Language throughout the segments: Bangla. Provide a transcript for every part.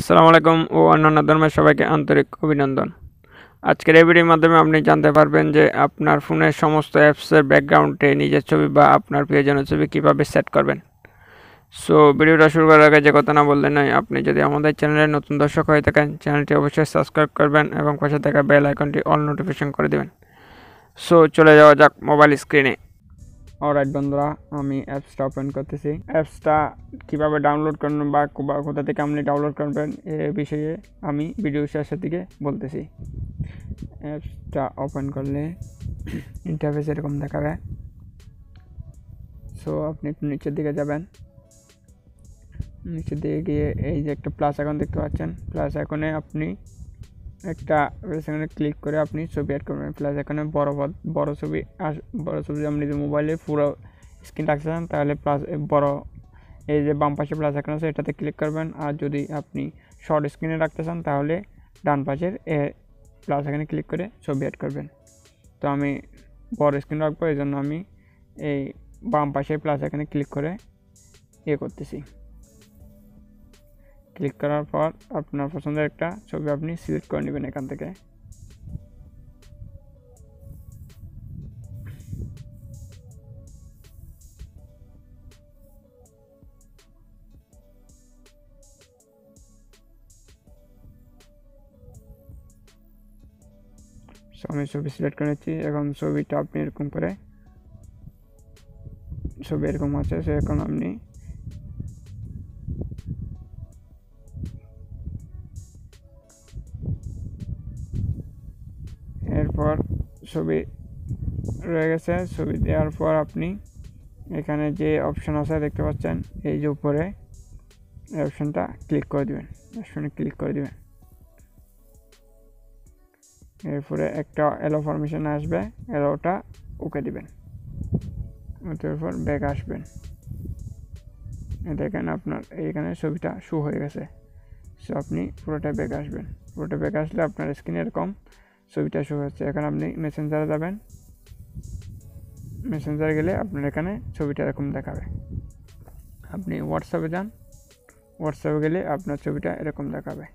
আসসালামু আলাইকুম ও অন্যান্য ধর্মের সবাইকে আন্তরিক অভিনন্দন। আজকের এই ভিডিওর মাধ্যমে আপনি জানতে পারবেন যে আপনার ফোনের সমস্ত অ্যাপসের ব্যাকগ্রাউন্ডে নিজের ছবি বা আপনার প্রিয়জনের ছবি কীভাবে সেট করবেন। সো ভিডিওটা শুরু করার আগে যে কথা না বললে নয়, আপনি যদি আমাদের চ্যানেলের নতুন দর্শক হয়ে থাকেন চ্যানেলটি অবশ্যই সাবস্ক্রাইব করবেন এবং পাশে থাকা বেল আইকনটি অল নোটিফিকেশন করে দেবেন। সো চলে যাওয়া যাক মোবাইল স্ক্রিনে। অলরাইট বন্ধুরা, আমি অ্যাপসটা ওপেন করতেছি। অ্যাপসটা কীভাবে ডাউনলোড করবেন বা কোথা থেকে আপনি ডাউনলোড করবেন এ বিষয়ে আমি ভিডিও শেষের দিকে বলতেছি। অ্যাপসটা ওপেন করলে ইন্টারফেস এরকম দেখাবে। সো আপনি একটু নিচের দিকে যাবেন। নিচের দিকে গিয়ে এই যে একটা প্লাস আইকন দেখতে পাচ্ছেন, প্লাস আইকনে আপনি একটা সেখানে ক্লিক করে আপনি ছবি অ্যাড করবেন। প্লাস এখানে বড় ছবি আপনি যদি মোবাইলে পুরো স্ক্রিন রাখতে চান তাহলে প্লাস বড় এই যে বাম পাশে প্লাস আইকন আছে এটাতে ক্লিক করবেন। আর যদি আপনি শর্ট স্ক্রিনে রাখতে চান তাহলে ডান পাশের প্লাস এখানে ক্লিক করে ছবি অ্যাড করবেন। তো আমি বড় স্ক্রিন রাখবো, এই জন্য আমি এই বাম পাশে প্লাস এখানে ক্লিক করে করতেছি। ক্লিক করার পর আপনার পছন্দের একটা ছবি আপনি সিলেক্ট করে নেবেন এখান থেকে। আমি ছবি সিলেক্ট করে নিচ্ছি। এখন ছবিটা আপনি এরকম করে ছবি এরকম আছে, সে এখন আপনি এরপর ছবি রয়ে গেছে। ছবি দেওয়ার পর আপনি এখানে যে অপশান আছে দেখতে পাচ্ছেন, এই যে উপরে এই অপশানটা ক্লিক করে দেবেন। এরপরে একটা এলো ফরমেশন আসবে, এলোটা ওকে দিবেন। এরপর ব্যাক আসবেন। দেখেন আপনার এইখানে ছবিটা শো হয়ে গেছে। সো আপনি পুরোটা ব্যাক আসবেন। পুরোটা ব্যাক আসলে আপনার স্ক্রিনে এরকম ছবিটা শো হচ্ছে। এখন আপনি মেসেঞ্জারে যাবেন। মেসেঞ্জারে গেলে আপনার এখানে ছবিটা এরকম দেখাবে। আপনি হোয়াটসঅ্যাপে যান, হোয়াটসঅ্যাপে গেলে আপনার ছবিটা এরকম দেখাবে।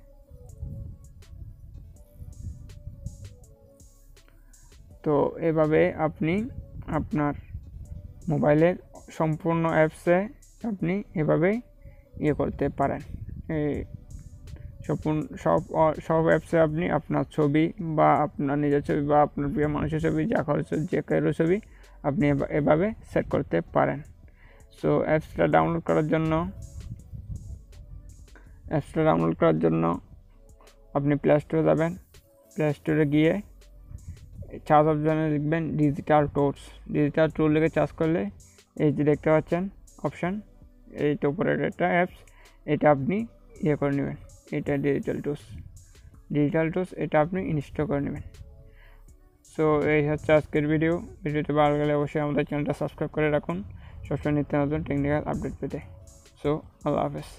তো এভাবে আপনি আপনার মোবাইলের সম্পূর্ণ অ্যাপসে আপনি এভাবেই করতে পারেন। এই সব অ্যাপসে আপনি আপনার ছবি বা আপনার নিজের ছবি বা আপনার প্রিয় মানুষের ছবি যে কারো ছবি আপনি এভাবে সেট করতে পারেন। সো অ্যাপসটা ডাউনলোড করার জন্য আপনি প্লে স্টোরে যাবেন। প্লে স্টোরে গিয়ে চার্জ অপশানে লিখবেন ডিজিটাল টুলস লিখে চার্জ করলে এই যে দেখতে পাচ্ছেন অপশান, এইটা উপরে একটা অ্যাপস, এটা আপনি করে নেবেন। এটা ডিজিটাল টুলস এটা আপনি ইনস্টল করে নেবেন। সো এই হচ্ছে আজকের ভিডিওতে ভালো গেলে অবশ্যই আমাদের চ্যানেলটা সাবস্ক্রাইব করে রাখুন সবসময় নিত্য নতুন টেকনিক্যাল আপডেট পেতে। সো আল্লাহ হাফেজ।